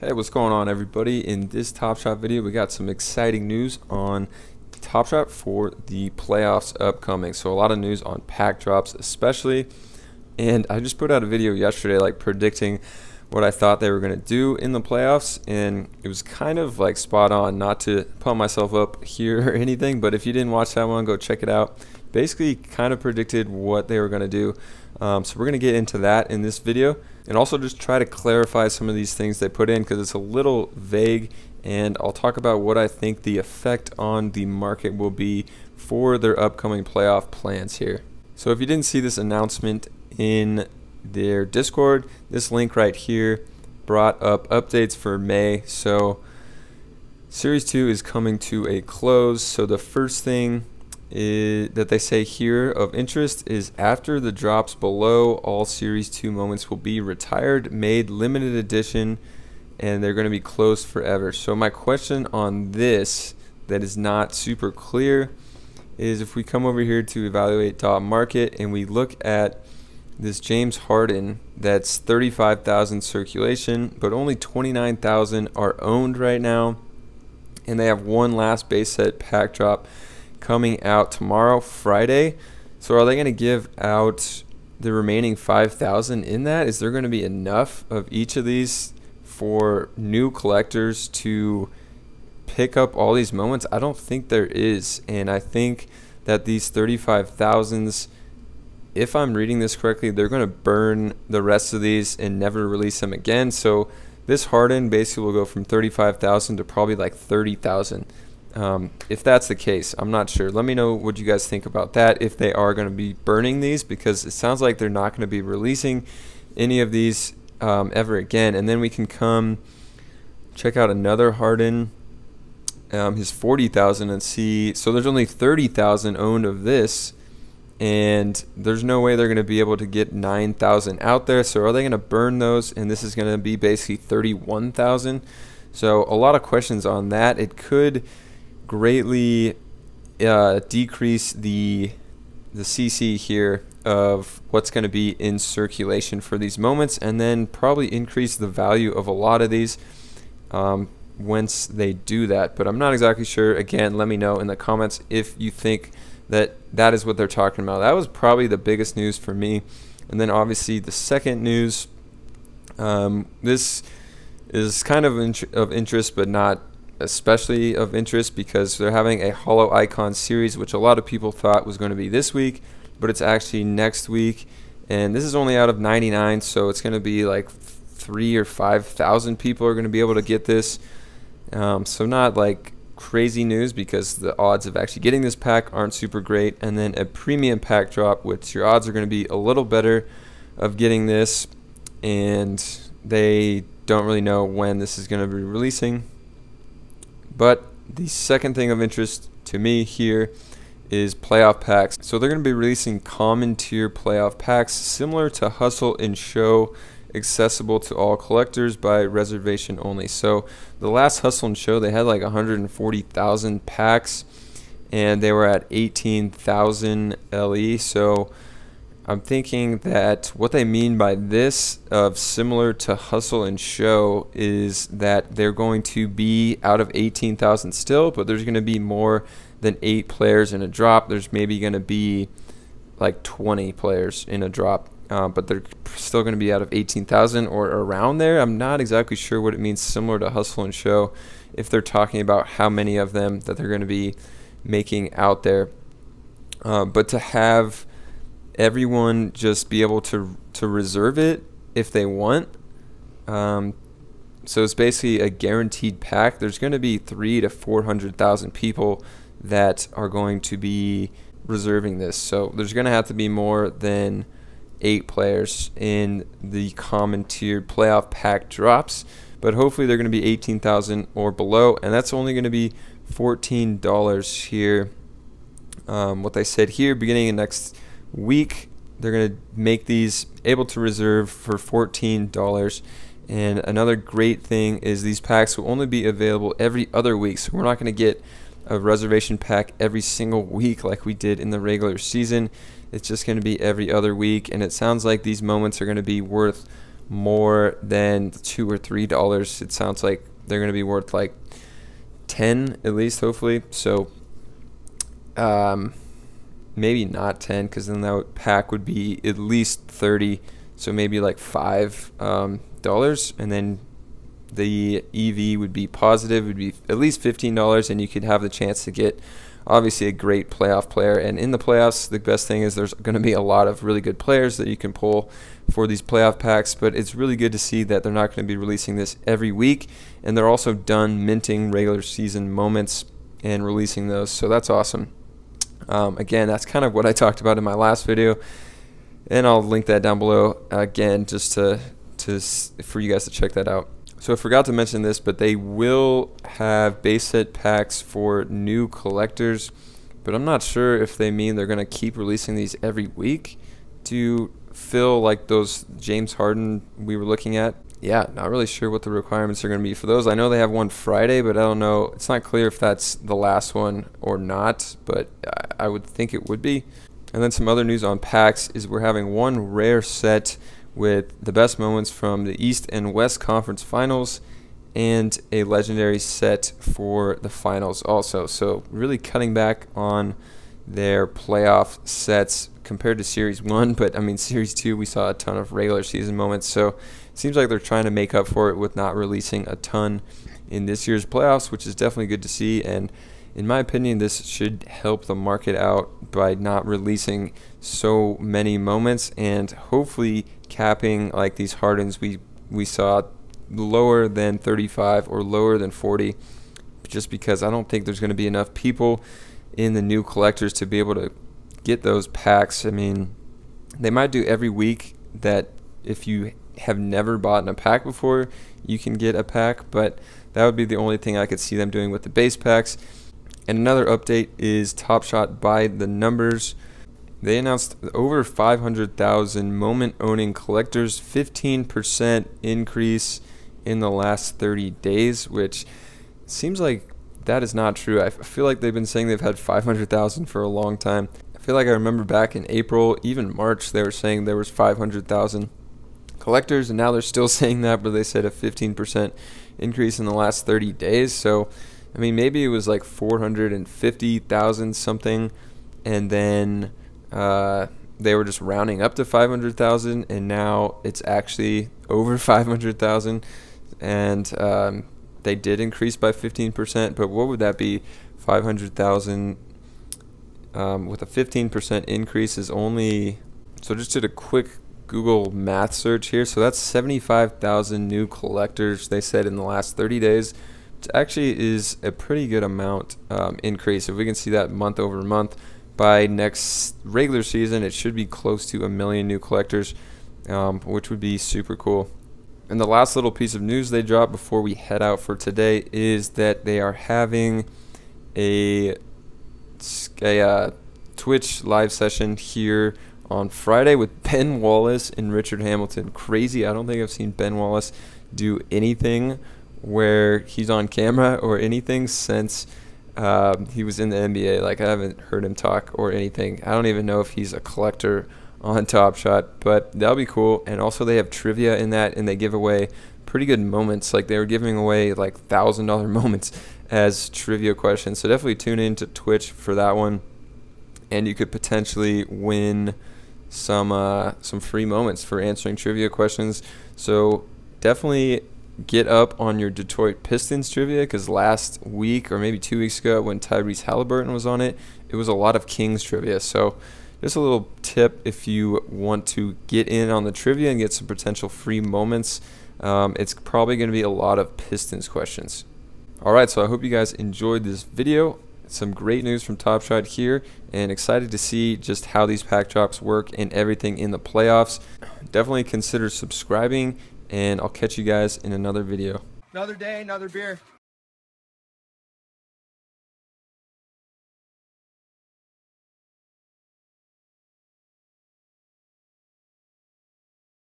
Hey, what's going on, everybody? In this Top Shot video, we got some exciting news on Top Shot for the playoffs upcoming. So a lot of news on pack drops especially, and I just put out a video yesterday like predicting what I thought they were going to do in the playoffs, and it was kind of like spot on. Not to pump myself up here or anything, but if you didn't watch that one, go check it out. Basically kind of predicted what they were going to do. So we're going to get into that in this video, and also just try to clarify some of these things they put in because it's a little vague, and I'll talk about what I think the effect on the market will be for their upcoming playoff plans here. So if you didn't see this announcement in their Discord, this link right here brought up updates for May. So Series 2 is coming to a close. So the first thing that they say here of interest is after the drops below, all Series 2 moments will be retired, made limited edition, and they're going to be closed forever. So my question on this that is not super clear is if we come over here to evaluate dot market and we look at this James Harden that's 35,000 circulation, but only 29,000 are owned right now, and they have one last base set pack drop coming out tomorrow, Friday. So are they going to give out the remaining 5,000 in that? Is there going to be enough of each of these for new collectors to pick up all these moments? I don't think there is, and I think that these 35,000s, if I'm reading this correctly, they're going to burn the rest of these and never release them again. So this Harden basically will go from 35,000 to probably like 30,000. If that's the case, I'm not sure. Let me know what you guys think about that, if they are going to be burning these, because it sounds like they're not going to be releasing any of these ever again. And then we can come check out another Harden, his 40,000, and see. So there's only 30,000 owned of this, and there's no way they're going to be able to get 9,000 out there. So are they going to burn those? And this is going to be basically 31,000. So a lot of questions on that. It could greatly decrease the CC here of what's going to be in circulation for these moments, and then probably increase the value of a lot of these once they do that. But I'm not exactly sure. Again, let me know in the comments if you think that that is what they're talking about. That was probably the biggest news for me. And then obviously the second news, this is kind of interest, but not especially of interest, because they're having a Holo Icon series, which a lot of people thought was going to be this week, but it's actually next week. And this is only out of 99, so it's going to be like 3,000 or 5,000 people are going to be able to get this. So not like crazy news, because the odds of actually getting this pack aren't super great. And then a premium pack drop, which your odds are going to be a little better of getting this, and they don't really know when this is going to be releasing. But the second thing of interest to me here is playoff packs. So they're going to be releasing common tier playoff packs similar to Hustle and Show, accessible to all collectors by reservation only. So the last Hustle and Show, they had like 140,000 packs, and they were at 18,000 LE. So I'm thinking that what they mean by this of similar to Hustle and Show is that they're going to be out of 18,000 still, but there's going to be more than 8 players in a drop. There's maybe going to be like 20 players in a drop, but they're still going to be out of 18,000 or around there. I'm not exactly sure what it means similar to Hustle and Show, if they're talking about how many of them that they're going to be making out there. But to have everyone just be able to reserve it if they want, so it's basically a guaranteed pack. There's going to be 300,000 to 400,000 people that are going to be reserving this, so there's going to have to be more than 8 players in the common tier playoff pack drops, but hopefully they're going to be 18,000 or below, and that's only going to be $14 here. What they said here, beginning of next week, they're going to make these able to reserve for $14. And another great thing is these packs will only be available every other week, so we're not going to get a reservation pack every single week like we did in the regular season. It's just going to be every other week, and it sounds like these moments are going to be worth more than $2 or $3. It sounds like they're going to be worth like 10 at least, hopefully. So maybe not 10, because then that pack would be at least 30. So maybe like $5, and then the EV would be positive, would be at least $15, and you could have the chance to get obviously a great playoff player. And in the playoffs, the best thing is there's going to be a lot of really good players that you can pull for these playoff packs, but it's really good to see that they're not going to be releasing this every week, and they're also done minting regular season moments and releasing those, so that's awesome. Again, that's kind of what I talked about in my last video, and I'll link that down below again just for you guys to check that out. So I forgot to mention this, but they will have base set packs for new collectors, but I'm not sure if they mean they're going to keep releasing these every week to fill like those James Harden we were looking at. Yeah, not really sure what the requirements are going to be for those. I know they have one Friday, but I don't know. It's not clear if that's the last one or not, but I would think it would be. And then some other news on packs is we're having one rare set with the best moments from the East and West Conference Finals, and a legendary set for the finals also. So really cutting back on their playoff sets compared to Series 1, but I mean Series 2 we saw a ton of regular season moments, so it seems like they're trying to make up for it with not releasing a ton in this year's playoffs, which is definitely good to see. And in my opinion, this should help the market out by not releasing so many moments, and hopefully capping like these Hardens we saw lower than 35 or lower than 40, just because I don't think there's going to be enough people in the new collectors to be able to get those packs. I mean, they might do every week that if you have never bought a pack before, you can get a pack, but that would be the only thing I could see them doing with the base packs. And another update is Top Shot by the numbers. They announced over 500,000 moment owning collectors, 15% increase in the last 30 days, which seems like that is not true. I feel like they've been saying they've had 500,000 for a long time. I feel like I remember back in April, even March, they were saying there was 500,000 collectors, and now they're still saying that, but they said a 15% increase in the last 30 days. So I mean, maybe it was like 450,000 something, and then they were just rounding up to 500,000, and now it's actually over 500,000, and they did increase by 15%, but what would that be? 500,000 with a 15% increase is only, so just did a quick Google math search here, so that's 75,000 new collectors, they said, in the last 30 days. Actually is a pretty good amount increase. If we can see that month over month, by next regular season it should be close to 1 million new collectors, which would be super cool. And the last little piece of news they dropped before we head out for today is that they are having a Twitch live session here on Friday with Ben Wallace and Richard Hamilton. Crazy. I don't think I've seen Ben Wallace do anything where he's on camera or anything since he was in the NBA. Like, I haven't heard him talk or anything. I don't even know if he's a collector on Top Shot, but that'll be cool. And also they have trivia in that, and they give away pretty good moments. Like, they were giving away like $1,000 moments as trivia questions, so definitely tune in to Twitch for that one, and you could potentially win some free moments for answering trivia questions. So definitely get up on your Detroit Pistons trivia, because last week or maybe 2 weeks ago when Tyrese Halliburton was on it, it was a lot of Kings trivia. So just a little tip if you want to get in on the trivia and get some potential free moments. It's probably going to be a lot of Pistons questions. Alright, so I hope you guys enjoyed this video. Some great news from Top Shot here, and excited to see just how these pack drops work and everything in the playoffs. Definitely consider subscribing, and I'll catch you guys in another video. Another day, another beer.